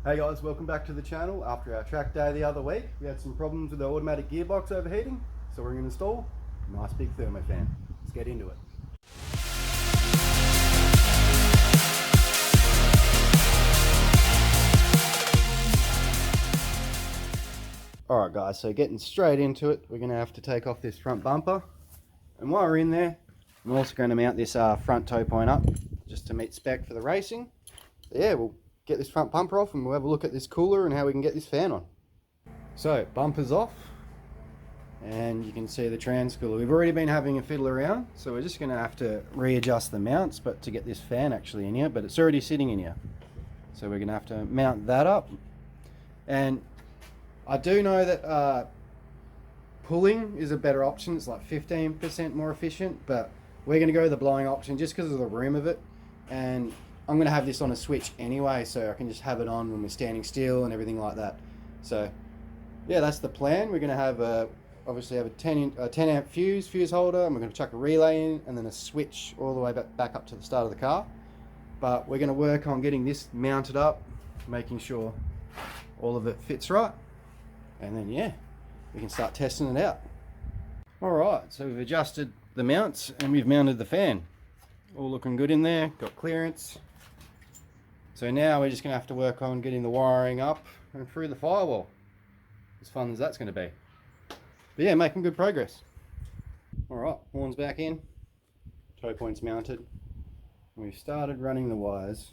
Hey guys, welcome back to the channel. After our track day the other week, we had some problems with the automatic gearbox overheating, so we're going to install a nice big Thermo fan. Let's get into it. Alright guys, so getting straight into it, we're going to have to take off this front bumper. And while we're in there, I'm also going to mount this front tow point up, just to meet spec for the racing. So yeah, we'll get this front bumper off and we'll have a look at this cooler and how we can get this fan on. So, bumper's off, and you can see the trans cooler. We've already been having a fiddle around, so we're just going to have to readjust the mounts but to get this fan actually in here, but it's already sitting in here. So we're going to have to mount that up. And I do know that pulling is a better option. It's like 15% more efficient, but we're going to go the blowing option just because of the room of it. And I'm going to have this on a switch anyway, so I can just have it on when we're standing still and everything like that. So yeah, that's the plan. We're going to have obviously have a 10 amp fuse holder, and we're going to chuck a relay in and then a switch all the way back up to the start of the car. But we're going to work on getting this mounted up, making sure all of it fits right, and then yeah, we can start testing it out. Alright, so we've adjusted the mounts and we've mounted the fan. All looking good in there, got clearance. So now we're just going to have to work on getting the wiring up and through the firewall. As fun as that's going to be. But yeah, making good progress. Alright, horns back in, tow points mounted. We've started running the wires.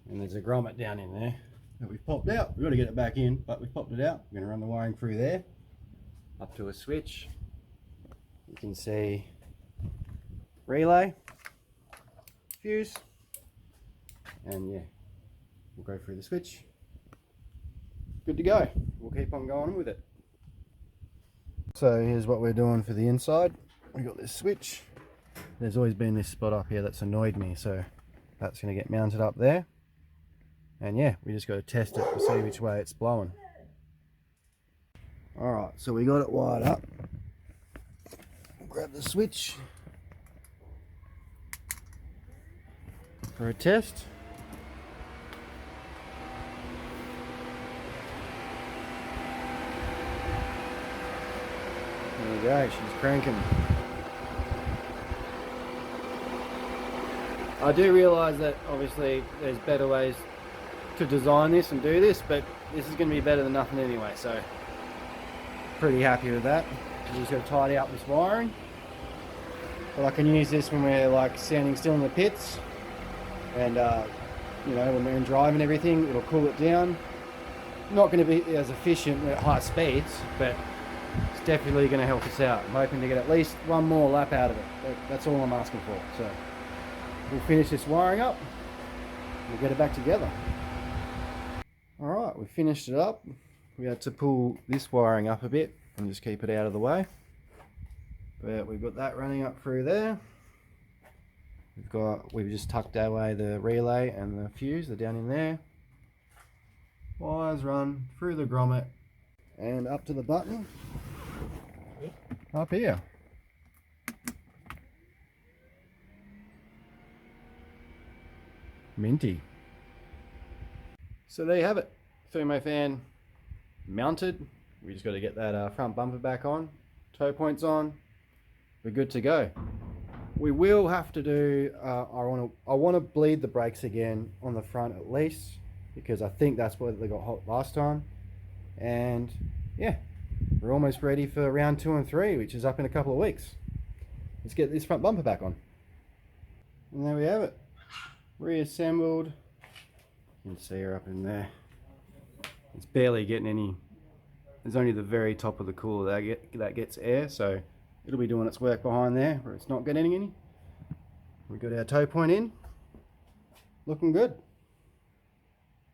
And there's a grommet down in there that we've popped out. We've got to get it back in, but we've popped it out. We're going to run the wiring through there, up to a switch. You can see relay, fuse, and yeah, we'll go through the switch. Good to go. We'll keep on going with it. So here's what we're doing for the inside. We got this switch. There's always been this spot up here that's annoyed me, so that's going to get mounted up there. And yeah, we just got to test it to see which way it's blowing. Alright, so we got it wired up. Grab the switch for a test. There we go, she's cranking. I do realise that obviously there's better ways to design this and do this, but this is going to be better than nothing anyway, so pretty happy with that. We just got to tidy up this wiring. But I can use this when we're like standing still in the pits, and you know, when we're in drive and everything, it'll cool it down. Not going to be as efficient at high speeds, but it's definitely going to help us out. I'm hoping to get at least one more lap out of it. That's all I'm asking for. So we'll finish this wiring up, we'll get it back together. Alright, we finished it up. We had to pull this wiring up a bit and just keep it out of the way. But we've got that running up through there. We've just tucked away the relay and the fuse, they're down in there. Wires run through the grommet and up to the button up here. Minty. So there you have it. Thermo fan mounted. We just got to get that front bumper back on. Tow points on. We're good to go. We will have to do, I want to bleed the brakes again on the front at least, because I think that's where they got hot last time. And yeah, we're almost ready for round 2 and 3, which is up in a couple of weeks. Let's get this front bumper back on. And there we have it. Reassembled. You can see her up in there. It's barely getting any. There's only the very top of the cooler that gets air, so it'll be doing its work behind there where it's not getting any. We got our tow point in. Looking good.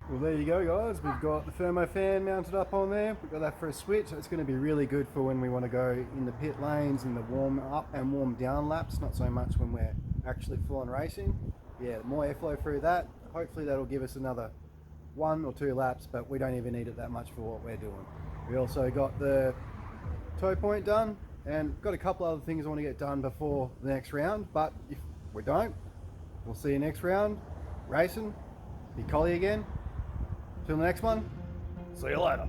Well, there you go guys, we've got the Thermo fan mounted up on there. We've got that for a switch. It's going to be really good for when we want to go in the pit lanes in the warm up and warm down laps, not so much when we're actually full on racing. Yeah, more airflow through that. Hopefully that'll give us another 1 or 2 laps, but we don't even need it that much for what we're doing. We also got the tow point done and got a couple other things I want to get done before the next round, but if we don't, we'll see you next round, racing, be collie again, Till the next one. See you later.